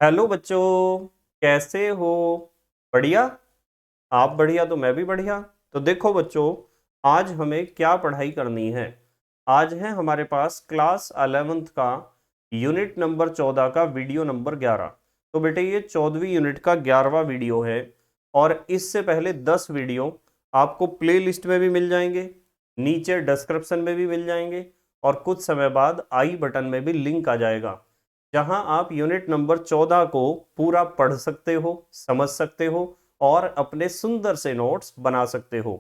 Hello बच्चों, कैसे हो? बढ़िया। आप बढ़िया तो मैं भी बढ़िया। तो देखो बच्चों, आज हमें क्या पढ़ाई करनी है। आज है हमारे पास क्लास 11th का यूनिट नंबर 14 का वीडियो नंबर 11। तो बेटे ये 14वीं यूनिट का 11वां वीडियो है। और इससे पहले 10 वीडियो आपको प्ले लिस्ट में भी मिल जाएंगे, नीचे डिस्क्रिप्शन में भी मिल जाएंगे, और कुछ समय बाद आई बटन में भी लिंक आ जाएगा, जहां आप यूनिट नंबर 14 को पूरा पढ़ सकते हो, समझ सकते हो और अपने सुंदर से नोट्स बना सकते हो,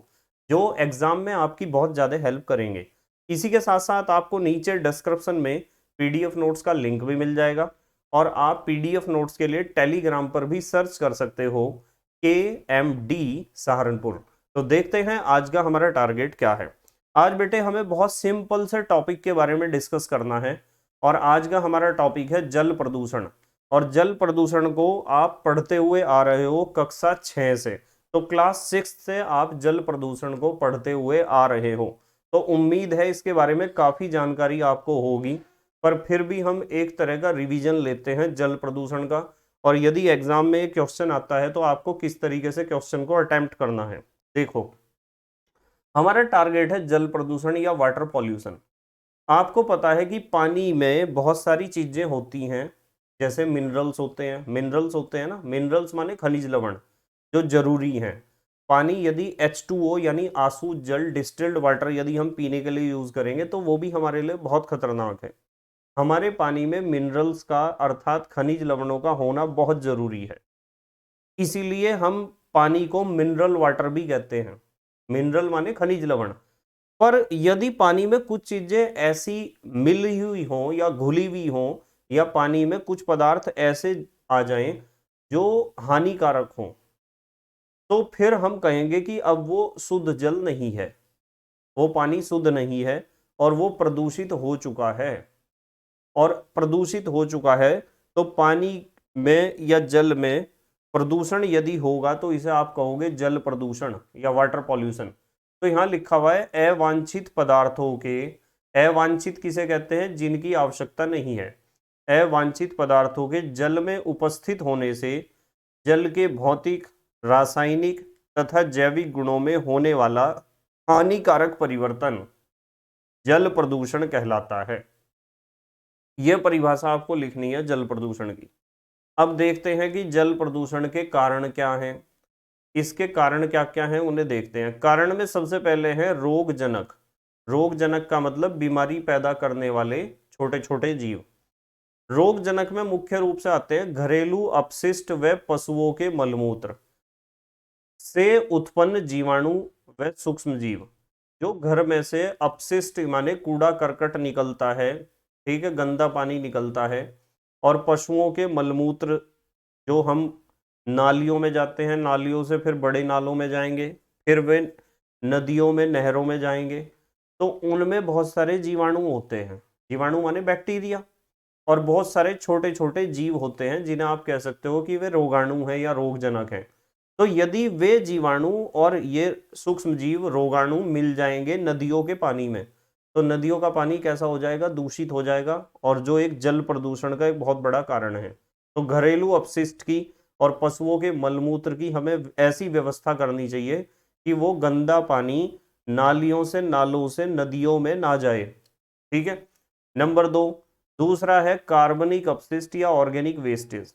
जो एग्जाम में आपकी बहुत ज़्यादा हेल्प करेंगे। इसी के साथ साथ आपको नीचे डिस्क्रिप्शन में पीडीएफ नोट्स का लिंक भी मिल जाएगा, और आप पीडीएफ नोट्स के लिए टेलीग्राम पर भी सर्च कर सकते हो KMD सहारनपुर। तो देखते हैं आज का हमारा टारगेट क्या है। आज बेटे हमें बहुत सिंपल से टॉपिक के बारे में डिस्कस करना है, और आज का हमारा टॉपिक है जल प्रदूषण। और जल प्रदूषण को आप पढ़ते हुए आ रहे हो कक्षा 6 से, तो क्लास 6 से आप जल प्रदूषण को पढ़ते हुए आ रहे हो। तो उम्मीद है इसके बारे में काफ़ी जानकारी आपको होगी, पर फिर भी हम एक तरह का रिवीजन लेते हैं जल प्रदूषण का। और यदि एग्जाम में एक क्वेश्चन आता है तो आपको किस तरीके से क्वेश्चन को अटेम्प्ट करना है। देखो, हमारा टारगेट है जल प्रदूषण या वाटर पॉल्यूशन। आपको पता है कि पानी में बहुत सारी चीजें होती हैं, जैसे मिनरल्स होते हैं ना। मिनरल्स माने खनिज लवण, जो जरूरी हैं। पानी यदि H2O यानी आंसू जल डिस्टिल्ड वाटर यदि हम पीने के लिए यूज करेंगे तो वो भी हमारे लिए बहुत खतरनाक है। हमारे पानी में मिनरल्स का अर्थात खनिज लवणों का होना बहुत जरूरी है। इसीलिए हम पानी को मिनरल वाटर भी कहते हैं। मिनरल माने खनिज लवण। पर यदि पानी में कुछ चीजें ऐसी मिली हुई हों या घुली हुई हों, या पानी में कुछ पदार्थ ऐसे आ जाएं जो हानिकारक हों, तो फिर हम कहेंगे कि अब वो शुद्ध जल नहीं है, वो पानी शुद्ध नहीं है, और वो प्रदूषित हो चुका है। और प्रदूषित हो चुका है तो पानी में या जल में प्रदूषण यदि होगा तो इसे आप कहोगे जल प्रदूषण या वाटर पॉल्यूशन। तो यहाँ लिखा हुआ है अवांछित पदार्थों के, अवांछित किसे कहते हैं? जिनकी आवश्यकता नहीं है। अवांछित पदार्थों के जल में उपस्थित होने से जल के भौतिक, रासायनिक तथा जैविक गुणों में होने वाला हानिकारक परिवर्तन जल प्रदूषण कहलाता है। यह परिभाषा आपको लिखनी है जल प्रदूषण की। अब देखते हैं कि जल प्रदूषण के कारण क्या हैं। इसके कारण क्या क्या हैं उन्हें देखते हैं। कारण में सबसे पहले है रोगजनक। रोगजनक का मतलब बीमारी पैदा करने वाले छोटे छोटे जीव। रोगजनक में मुख्य रूप से आते हैं घरेलू अपशिष्ट व पशुओं के मलमूत्र से उत्पन्न जीवाणु व सूक्ष्म जीव। जो घर में से अपशिष्ट माने कूड़ा करकट निकलता है, ठीक है, गंदा पानी निकलता है, और पशुओं के मलमूत्र जो हम नालियों में जाते हैं, नालियों से फिर बड़े नालों में जाएंगे, फिर वे नदियों में, नहरों में जाएंगे, तो उनमें बहुत सारे जीवाणु होते हैं। जीवाणु माने बैक्टीरिया। और बहुत सारे छोटे छोटे जीव होते हैं जिन्हें आप कह सकते हो कि वे रोगाणु हैं या रोगजनक हैं। तो यदि वे जीवाणु और ये सूक्ष्म जीव रोगाणु मिल जाएंगे नदियों के पानी में, तो नदियों का पानी कैसा हो जाएगा? दूषित हो जाएगा, और जो एक जल प्रदूषण का एक बहुत बड़ा कारण है। तो घरेलू अपशिष्ट की और पशुओं के मलमूत्र की हमें ऐसी व्यवस्था करनी चाहिए कि वो गंदा पानी नालियों से, नालों से नदियों में ना जाए। ठीक है। नंबर 2, दूसरा है कार्बनिक अपशिष्ट या ऑर्गेनिक वेस्टेज।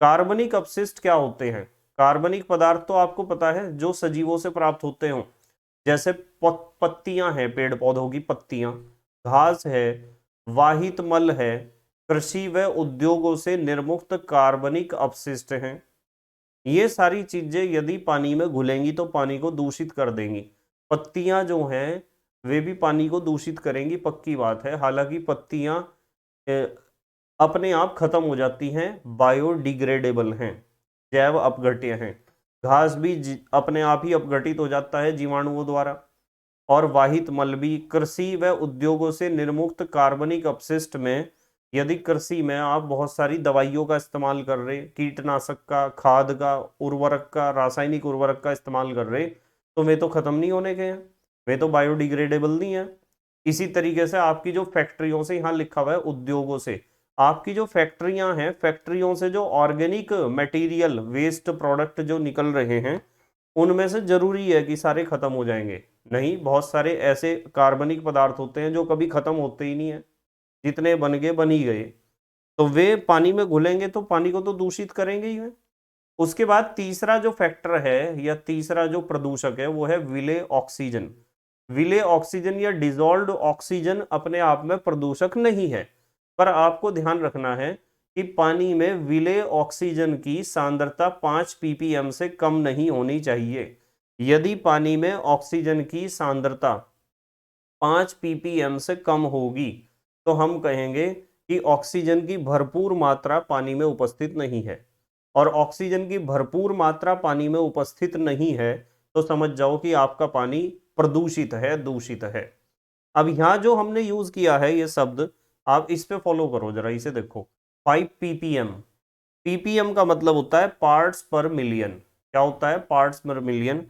कार्बनिक अपशिष्ट क्या होते हैं? कार्बनिक पदार्थ तो आपको पता है जो सजीवों से प्राप्त होते हो, जैसे पत्तियां हैं, पेड़ पौधों की पत्तियां, घास है, वाहित मल है, कृषि व उद्योगों से निर्मुक्त कार्बनिक अपशिष्ट हैं। ये सारी चीजें यदि पानी में घुलेंगी तो पानी को दूषित कर देंगी। पत्तियां जो हैं वे भी पानी को दूषित करेंगी, पक्की बात है। हालांकि पत्तियां अपने आप खत्म हो जाती हैं, बायोडिग्रेडेबल हैं, जैव अपघट्य हैं। घास भी अपने आप ही अपघटित हो जाता है जीवाणुओं द्वारा। और वाहित मल भी कृषि व उद्योगों से निर्मुक्त कार्बनिक अपशिष्ट में, यदि कृषि में आप बहुत सारी दवाइयों का इस्तेमाल कर रहे, कीटनाशक का, खाद का, उर्वरक का, रासायनिक उर्वरक का इस्तेमाल कर रहे, तो वे तो खत्म नहीं होने के हैं, वे तो बायोडिग्रेडेबल नहीं है। इसी तरीके से आपकी जो फैक्ट्रियों से, यहाँ लिखा हुआ है उद्योगों से, आपकी जो फैक्ट्रियां हैं, फैक्ट्रियों से जो ऑर्गेनिक मटेरियल वेस्ट प्रोडक्ट जो निकल रहे हैं, उनमें से जरूरी है कि सारे खत्म हो जाएंगे? नहीं, बहुत सारे ऐसे कार्बनिक पदार्थ होते हैं जो कभी खत्म होते ही नहीं है, जितने बन गए बन ही गए। तो वे पानी में घुलेंगे तो पानी को तो दूषित करेंगे ही वे। उसके बाद तीसरा जो फैक्टर है या तीसरा जो प्रदूषक है वो है विले ऑक्सीजन। विले ऑक्सीजन या डिजॉल्व्ड ऑक्सीजन अपने आप में प्रदूषक नहीं है, पर आपको ध्यान रखना है कि पानी में विले ऑक्सीजन की सांद्रता 5 ppm से कम नहीं होनी चाहिए। यदि पानी में ऑक्सीजन की सांद्रता 5 ppm से कम होगी तो हम कहेंगे कि ऑक्सीजन की भरपूर मात्रा पानी में उपस्थित नहीं है। और ऑक्सीजन की भरपूर मात्रा पानी में उपस्थित नहीं है तो समझ जाओ कि आपका पानी प्रदूषित है, दूषित है। अब यहां जो हमने यूज किया है ये शब्द, आप इस पे फॉलो करो जरा, इसे देखो। 5 ppm, ppm का मतलब होता है पार्ट्स पर मिलियन। क्या होता है? पार्ट्स पर मिलियन।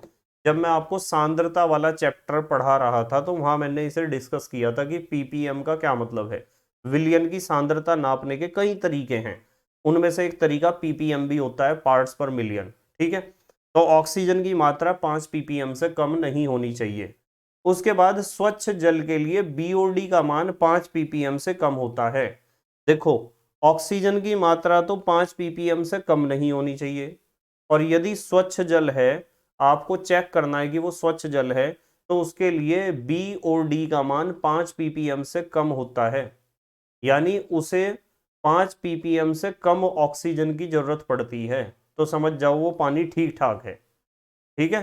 जब मैं आपको सांद्रता वाला चैप्टर पढ़ा रहा था तो वहां मैंने इसे डिस्कस किया था कि ppm का क्या मतलब है। विलयन की सांद्रता नापने के कई तरीके हैं, उनमें से एक तरीका ppm भी होता है, पार्ट्स पर मिलियन। ठीक है, तो ऑक्सीजन की मात्रा 5 ppm से कम नहीं होनी चाहिए। उसके बाद स्वच्छ जल के लिए बीओडी का मान 5 ppm से कम होता है। देखो, ऑक्सीजन की मात्रा तो 5 ppm से कम नहीं होनी चाहिए, और यदि स्वच्छ जल है, आपको चेक करना है कि वो स्वच्छ जल है, तो उसके लिए बीओडी का मान 5 ppm से कम होता है। यानी उसे 5 ppm से कम ऑक्सीजन की जरूरत पड़ती है। तो समझ जाओ वो पानी ठीक ठाक है। ठीक है,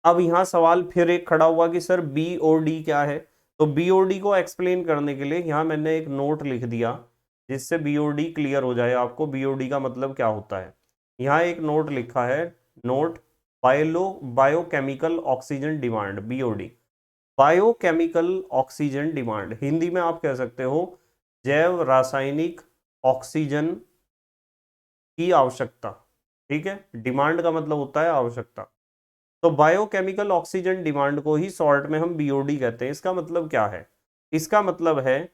अब यहां सवाल फिर एक खड़ा हुआ कि सर बीओडी क्या है? तो बीओडी को एक्सप्लेन करने के लिए यहां मैंने एक नोट लिख दिया जिससे बीओडी क्लियर हो जाए आपको, बीओडी का मतलब क्या होता है। यहाँ एक नोट लिखा है, note biochemical oxygen demand, BOD. Biochemical oxygen demand, Hindi में आप कह सकते हो जैव रासायनिक ऑक्सीजन की आवश्यकता। ठीक है, डिमांड का मतलब होता है आवश्यकता। तो बायोकेमिकल ऑक्सीजन डिमांड को ही शॉर्ट में हम बीओडी कहते हैं। इसका मतलब क्या है? इसका मतलब है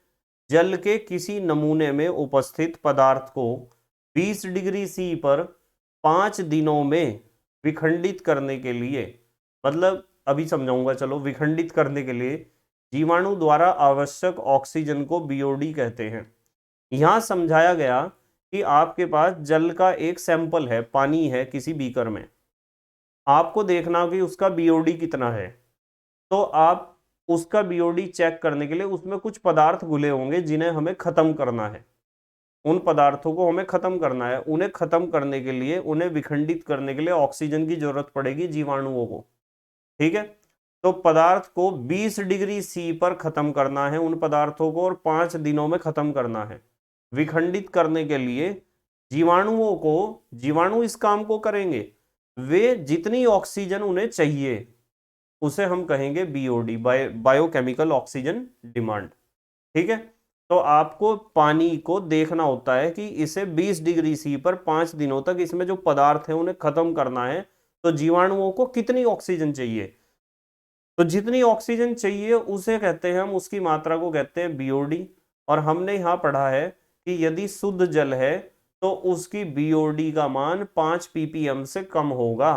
जल के किसी नमूने में उपस्थित पदार्थ को 20 डिग्री सी पर 5 दिनों में विखंडित करने के लिए, मतलब अभी समझाऊंगा, चलो, विखंडित करने के लिए जीवाणु द्वारा आवश्यक ऑक्सीजन को बीओडी कहते हैं। यहां समझाया गया कि आपके पास जल का एक सैंपल है, पानी है किसी बीकर में, आपको देखना कि उसका बीओडी कितना है। तो आप उसका बीओडी चेक करने के लिए उसमें कुछ पदार्थ घुले होंगे जिन्हें हमें खत्म करना है। उन पदार्थों को हमें खत्म करना है, उन्हें खत्म करने के लिए, उन्हें विखंडित करने के लिए ऑक्सीजन की जरूरत पड़ेगी जीवाणुओं को। ठीक है, तो पदार्थ को 20 डिग्री सी पर खत्म करना है उन पदार्थों को, और 5 दिनों में खत्म करना है। विखंडित करने के लिए जीवाणुओं को, जीवाणु इस काम को करेंगे, वे जितनी ऑक्सीजन उन्हें चाहिए उसे हम कहेंगे बीओडी, बायोकेमिकल ऑक्सीजन डिमांड। ठीक है, तो आपको पानी को देखना होता है कि इसे 20 डिग्री सी पर 5 दिनों तक इसमें जो पदार्थ है उन्हें खत्म करना है, तो जीवाणुओं को कितनी ऑक्सीजन चाहिए। तो जितनी ऑक्सीजन चाहिए उसे कहते हैं हम, उसकी मात्रा को कहते हैं बीओडी। और हमने यहाँ पढ़ा है कि यदि शुद्ध जल है तो उसकी बीओडी का मान 5 ppm से कम होगा।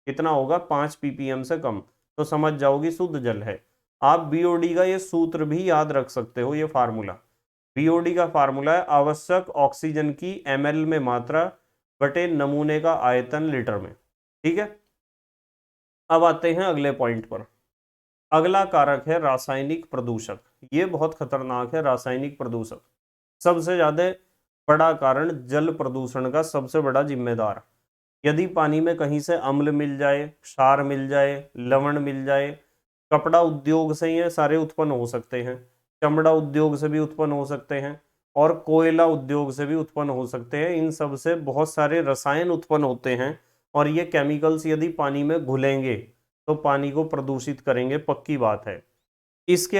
कितना होगा? 5 ppm से कम। तो समझ जाओगी शुद्ध जल है। आप बीओडी का ये सूत्र भी याद रख सकते हो, ये फार्मूला। बीओडी का फार्मूला है आवश्यक ऑक्सीजन की ml में मात्रा बटे नमूने का आयतन लीटर में। ठीक है, अब आते हैं अगले पॉइंट पर। अगला कारक है रासायनिक प्रदूषक। ये बहुत खतरनाक है, रासायनिक प्रदूषक। सबसे ज्यादा बड़ा कारण, जल प्रदूषण का सबसे बड़ा जिम्मेदार। यदि पानी में कहीं से अम्ल मिल जाए, क्षार मिल जाए, लवण मिल जाए, कपड़ा उद्योग से ये सारे उत्पन्न हो सकते हैं, चमड़ा उद्योग से भी उत्पन्न हो सकते हैं, और कोयला उद्योग से भी उत्पन्न हो सकते हैं। इन सब से बहुत सारे रसायन उत्पन्न होते हैं, और ये केमिकल्स यदि पानी में घुलेंगे तो पानी को प्रदूषित करेंगे, पक्की बात है। इसके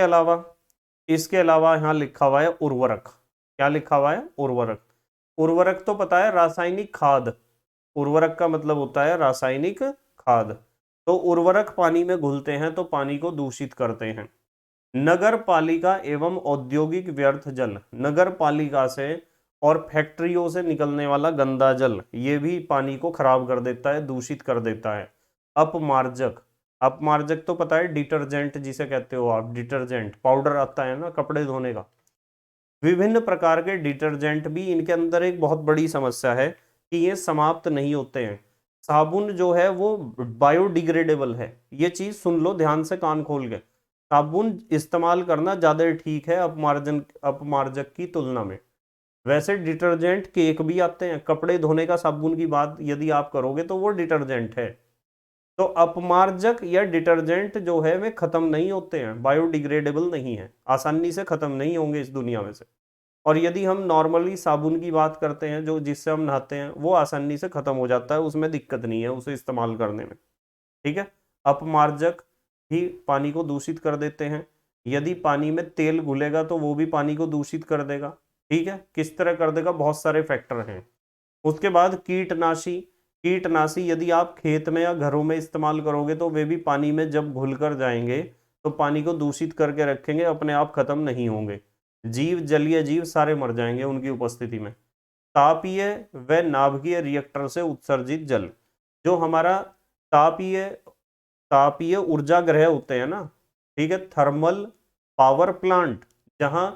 अलावा यहाँ लिखा हुआ है उर्वरक। क्या लिखा हुआ है? उर्वरक। उर्वरक तो पता है, रासायनिक खाद। उर्वरक का मतलब होता है रासायनिक खाद। तो उर्वरक पानी में घुलते हैं तो पानी को दूषित करते हैं। नगर पालिका एवं औद्योगिक व्यर्थ जल, नगर पालिका से और फैक्ट्रियों से निकलने वाला गंदा जल ये भी पानी को खराब कर देता है, दूषित कर देता है। अपमार्जक, अपमार्जक तो पता है डिटर्जेंट जिसे कहते हो आप, डिटर्जेंट पाउडर आता है ना कपड़े धोने का। विभिन्न प्रकार के डिटर्जेंट भी, इनके अंदर एक बहुत बड़ी समस्या है कि ये समाप्त नहीं होते हैं। साबुन जो है वो बायोडिग्रेडेबल है, ये चीज सुन लो ध्यान से कान खोल के। साबुन इस्तेमाल करना ज्यादा ठीक है अपमार्जक की तुलना में। वैसे डिटर्जेंट केक भी आते हैं, कपड़े धोने का साबुन की बात यदि आप करोगे तो वो डिटर्जेंट है। तो अपमार्जक या डिटर्जेंट जो है वे खत्म नहीं होते हैं, बायोडिग्रेडेबल नहीं है, आसानी से खत्म नहीं होंगे इस दुनिया में से। और यदि हम नॉर्मली साबुन की बात करते हैं जो जिससे हम नहाते हैं, वो आसानी से खत्म हो जाता है, उसमें दिक्कत नहीं है उसे इस्तेमाल करने में। ठीक है, अपमार्जक ही पानी को दूषित कर देते हैं। यदि पानी में तेल घुलेगा तो वो भी पानी को दूषित कर देगा। ठीक है, किस तरह कर देगा, बहुत सारे फैक्टर हैं। उसके बाद कीटनाशी, कीटनाशी यदि आप खेत में या घरों में इस्तेमाल करोगे तो वे भी पानी में जब घुल कर जाएंगे तो पानी को दूषित करके रखेंगे, अपने आप खत्म नहीं होंगे। जीव, जलीय जीव सारे मर जाएंगे उनकी उपस्थिति में। तापीय व नाभिकीय रिएक्टर से उत्सर्जित जल, जो हमारा तापीय तापीय ऊर्जा ग्रह होते हैं ना, ठीक है, थर्मल पावर प्लांट, जहां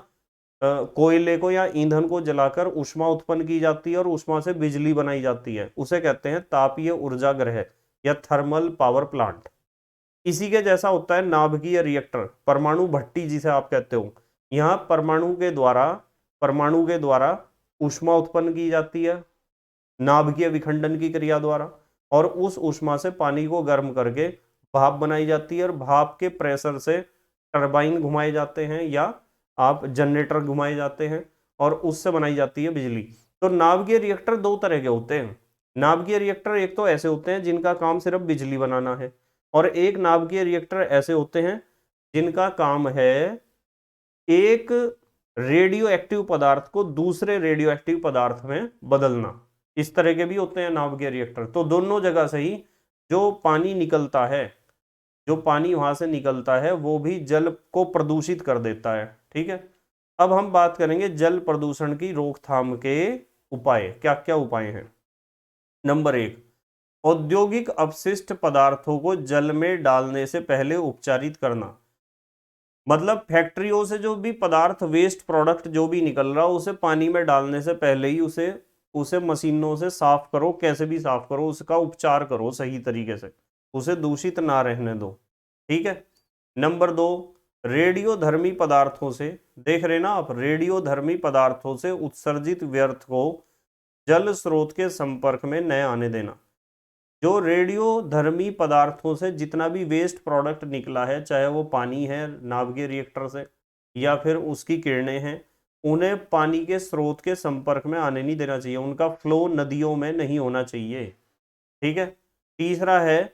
कोयले को या ईंधन को जलाकर ऊष्मा उत्पन्न की जाती है और ऊष्मा से बिजली बनाई जाती है, उसे कहते हैं तापीय ऊर्जा ग्रह या थर्मल पावर प्लांट। इसी के जैसा होता है नाभिकीय रिएक्टर, परमाणु भट्टी जिसे आप कहते हो। यहाँ परमाणु के द्वारा ऊष्मा उत्पन्न की जाती है नाभिकीय विखंडन की क्रिया द्वारा, और उस ऊष्मा से पानी को गर्म करके भाप बनाई जाती है, और भाप के प्रेशर से टरबाइन घुमाए जाते हैं या आप जनरेटर घुमाए जाते हैं, और उससे बनाई जाती है बिजली। तो नाभिकीय रिएक्टर दो तरह के होते हैं। नाभिकीय रिएक्टर एक तो ऐसे होते हैं जिनका काम सिर्फ बिजली बनाना है, और एक नाभिकीय रिएक्टर ऐसे होते हैं जिनका काम है एक रेडियो एक्टिव पदार्थ को दूसरे रेडियो एक्टिव पदार्थ में बदलना। इस तरह के भी होते हैं नाभिकीय रिएक्टर। तो दोनों जगह से ही जो पानी निकलता है, जो पानी वहां से निकलता है वो भी जल को प्रदूषित कर देता है। ठीक है, अब हम बात करेंगे जल प्रदूषण की रोकथाम के उपाय। क्या क्या उपाय हैं? नंबर 1, औद्योगिक अपशिष्ट पदार्थों को जल में डालने से पहले उपचारित करना। मतलब फैक्ट्रियों से जो भी पदार्थ, वेस्ट प्रोडक्ट जो भी निकल रहा, उसे पानी में डालने से पहले ही उसे उसे मशीनों से साफ करो, कैसे भी साफ करो, उसका उपचार करो सही तरीके से, उसे दूषित ना रहने दो। ठीक है। नंबर 2, रेडियोधर्मी पदार्थों से, देख रहे ना आप, रेडियोधर्मी पदार्थों से उत्सर्जित व्यर्थ को जल स्रोत के संपर्क में न आने देना। जो रेडियोधर्मी पदार्थों से जितना भी वेस्ट प्रोडक्ट निकला है, चाहे वो पानी है नाभिकीय रिएक्टर से या फिर उसकी किरणें हैं, उन्हें पानी के स्रोत के संपर्क में आने नहीं देना चाहिए, उनका फ्लो नदियों में नहीं होना चाहिए। ठीक है। तीसरा है,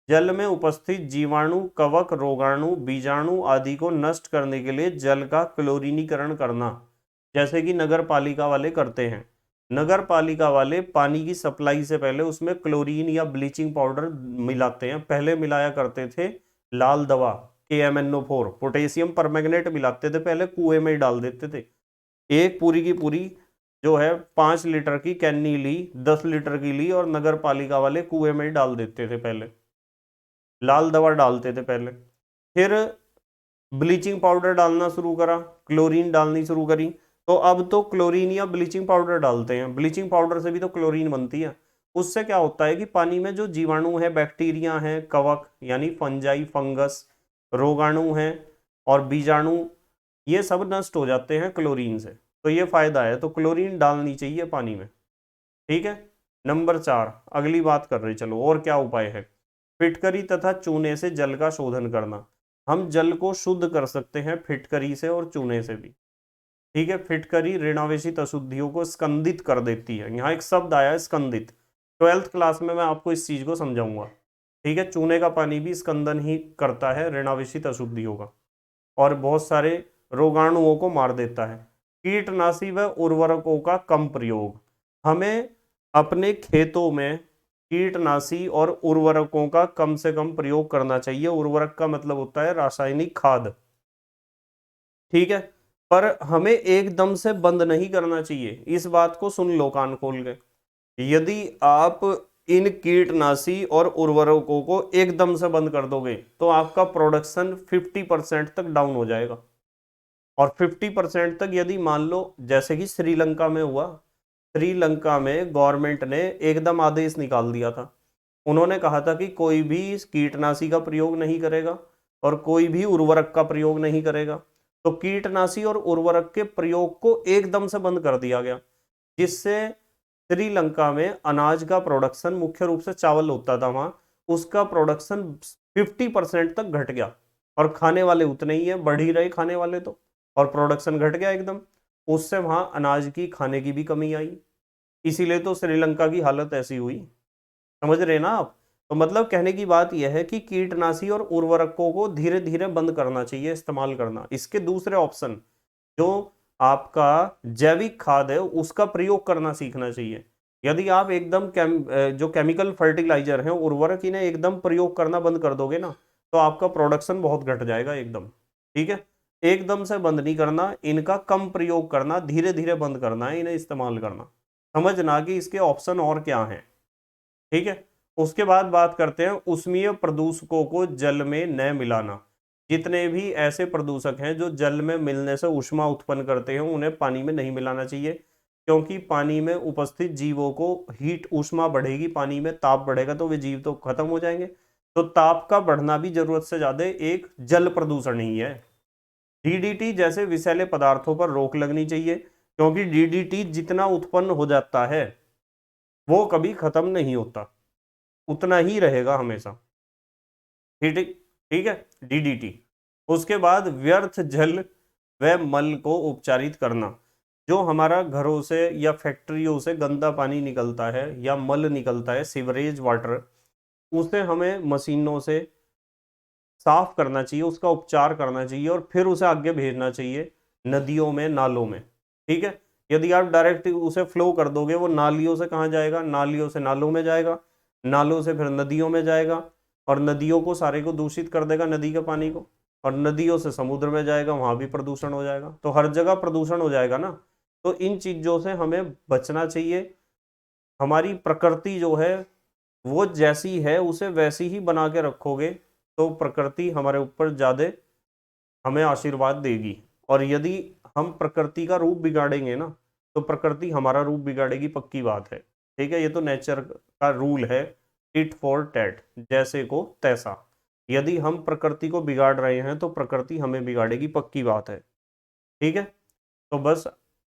जल में उपस्थित जीवाणु, कवक, रोगाणु, बीजाणु आदि को नष्ट करने के लिए जल का क्लोरीनीकरण करना, जैसे कि नगर पालिका वाले करते हैं। नगर पालिका वाले पानी की सप्लाई से पहले उसमें क्लोरीन या ब्लीचिंग पाउडर मिलाते हैं। पहले मिलाया करते थे लाल दवा KMNO4, पोटेशियम परमैंगनेट मिलाते थे, पहले कुएं में ही डाल देते थे। एक पूरी की पूरी जो है 5 लीटर की कैनी ली, 10 लीटर की ली, और नगर पालिका वाले कुएं में ही डाल देते थे, पहले लाल दवा डालते थे पहले। फिर ब्लीचिंग पाउडर डालना शुरू करा, क्लोरीन डालनी शुरू करी, तो अब तो क्लोरीन या ब्लीचिंग पाउडर डालते हैं। ब्लीचिंग पाउडर से भी तो क्लोरीन बनती है। उससे क्या होता है कि पानी में जो जीवाणु है, बैक्टीरिया हैं, कवक यानी फंजाई, फंगस, रोगाणु हैं और बीजाणु, ये सब नष्ट हो जाते हैं क्लोरीन से। तो ये फायदा है, तो क्लोरीन डालनी चाहिए पानी में। ठीक है। नंबर 4, अगली बात कर रहे, चलो और क्या उपाय है। फिटकरी तथा चूने से जल का शोधन करना। हम जल को शुद्ध कर सकते हैं फिटकरी से और चूने से भी। ठीक है, फिटकरी ऋणावेशित अशुद्धियों को स्कंदित कर देती है। यहाँ एक शब्द आया है स्कंदित, 12th क्लास में मैं आपको इस चीज को समझाऊंगा। ठीक है, चूने का पानी भी स्कंदन ही करता है ऋणावेशित अशुद्धियों का, और बहुत सारे रोगाणुओं को मार देता है। कीटनाशी व उर्वरकों का कम प्रयोग। हमें अपने खेतों में कीटनाशी और उर्वरकों का कम से कम प्रयोग करना चाहिए। उर्वरक का मतलब होता है रासायनिक खाद। ठीक है। पर हमें एकदम से बंद नहीं करना चाहिए। इस बात को सुन लो कान खोल के। यदि आप इन कीटनाशी और उर्वरकों को एकदम से बंद कर दोगे तो आपका प्रोडक्शन 50% तक डाउन हो जाएगा। और 50% तक यदि मान लो, जैसे कि श्रीलंका में हुआ, श्रीलंका में गवर्नमेंट ने एकदम आदेश निकाल दिया था। उन्होंने कहा था कि कोई भी इस कीटनाशी का प्रयोग नहीं करेगा और कोई भी उर्वरक का प्रयोग नहीं करेगा। तो कीटनाशी और उर्वरक के प्रयोग को एकदम से बंद कर दिया गया, जिससे श्रीलंका में अनाज का प्रोडक्शन, मुख्य रूप से चावल होता था वहां, उसका प्रोडक्शन 50% तक घट गया। और खाने वाले उतने ही है, बढ़ ही रहे खाने वाले तो, और प्रोडक्शन घट गया एकदम। उससे वहां अनाज की, खाने की भी कमी आई। इसीलिए तो श्रीलंका की हालत ऐसी हुई। समझ रहे ना आप? तो मतलब कहने की बात यह है कि कीटनाशी और उर्वरकों को धीरे धीरे बंद करना चाहिए इस्तेमाल करना। इसके दूसरे ऑप्शन, जो आपका जैविक खाद है, उसका प्रयोग करना सीखना चाहिए। यदि आप एकदम जो केमिकल फर्टिलाइजर है, उर्वरक, इन्हें एकदम प्रयोग करना बंद कर दोगे ना, तो आपका प्रोडक्शन बहुत घट जाएगा एकदम। ठीक है, एकदम से बंद नहीं करना, इनका कम प्रयोग करना, धीरे धीरे बंद करना है इन्हें इस्तेमाल करना। समझना कि इसके ऑप्शन और क्या हैं। ठीक है, उसके बाद बात करते हैं उष्मीय प्रदूषकों को जल में न मिलाना। जितने भी ऐसे प्रदूषक हैं जो जल में मिलने से ऊष्मा उत्पन्न करते हैं, उन्हें पानी में नहीं मिलाना चाहिए, क्योंकि पानी में उपस्थित जीवों को हीट, ऊष्मा बढ़ेगी, पानी में ताप बढ़ेगा तो वे जीव तो खत्म हो जाएंगे। तो ताप का बढ़ना भी जरूरत से ज्यादा एक जल प्रदूषण ही है। डीडीटी जैसे विषैले पदार्थों पर रोक लगनी चाहिए, क्योंकि डीडीटी जितना उत्पन्न हो जाता है वो कभी खत्म नहीं होता, उतना ही रहेगा हमेशा। ठीक ठीक है, डीडीटी। उसके बाद व्यर्थ जल व मल को उपचारित करना। जो हमारा घरों से या फैक्ट्रियों से गंदा पानी निकलता है या मल निकलता है, सीवरेज वाटर, उसे हमें मशीनों से साफ करना चाहिए, उसका उपचार करना चाहिए और फिर उसे आगे भेजना चाहिए नदियों में, नालों में। ठीक है, यदि आप डायरेक्ट उसे फ्लो कर दोगे, वो नालियों से कहाँ जाएगा? नालियों से नालों में जाएगा, नालों से फिर नदियों में जाएगा, और नदियों को सारे को दूषित कर देगा, नदी के पानी को, और नदियों से समुद्र में जाएगा, वहां भी प्रदूषण हो जाएगा। तो हर जगह प्रदूषण हो जाएगा ना। तो इन चीजों से हमें बचना चाहिए। हमारी प्रकृति जो है वो जैसी है उसे वैसी ही बना के रखोगे तो प्रकृति हमारे ऊपर ज्यादा हमें आशीर्वाद देगी। और यदि हम प्रकृति का रूप बिगाड़ेंगे ना, तो प्रकृति हमारा रूप बिगाड़ेगी, पक्की बात है। ठीक है, ये तो नेचर का रूल है, टिट फॉर टैट, जैसे को तैसा। यदि हम प्रकृति को बिगाड़ रहे हैं तो प्रकृति हमें बिगाड़ेगी, पक्की बात है। ठीक है, तो बस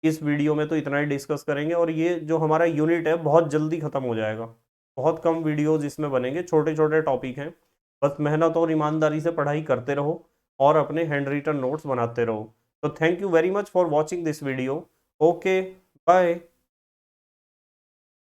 इस वीडियो में तो इतना ही डिस्कस करेंगे, और ये जो हमारा यूनिट है बहुत जल्दी खत्म हो जाएगा। बहुत कम वीडियोज इसमें बनेंगे, छोटे छोटे टॉपिक हैं। बस मेहनत और ईमानदारी से पढ़ाई करते रहो और अपने हैंड रिटन नोट्स बनाते रहो। तो thank you very much for watching this video. Okay, bye.